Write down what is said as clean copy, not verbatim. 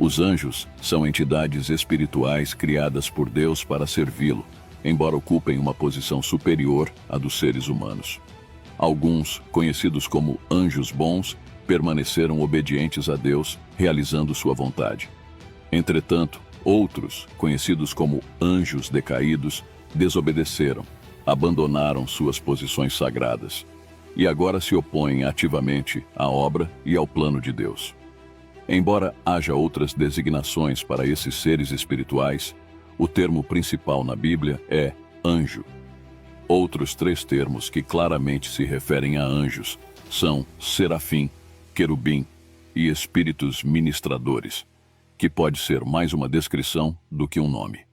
Os anjos são entidades espirituais criadas por Deus para servi-lo, embora ocupem uma posição superior à dos seres humanos. Alguns, conhecidos como anjos bons, permaneceram obedientes a Deus, realizando sua vontade. Entretanto, outros, conhecidos como anjos decaídos, desobedeceram, abandonaram suas posições sagradas e agora se opõem ativamente à obra e ao plano de Deus. Embora haja outras designações para esses seres espirituais, o termo principal na Bíblia é anjo. Outros 3 termos que claramente se referem a anjos são serafim, querubim e espíritos ministradores, que pode ser mais uma descrição do que um nome.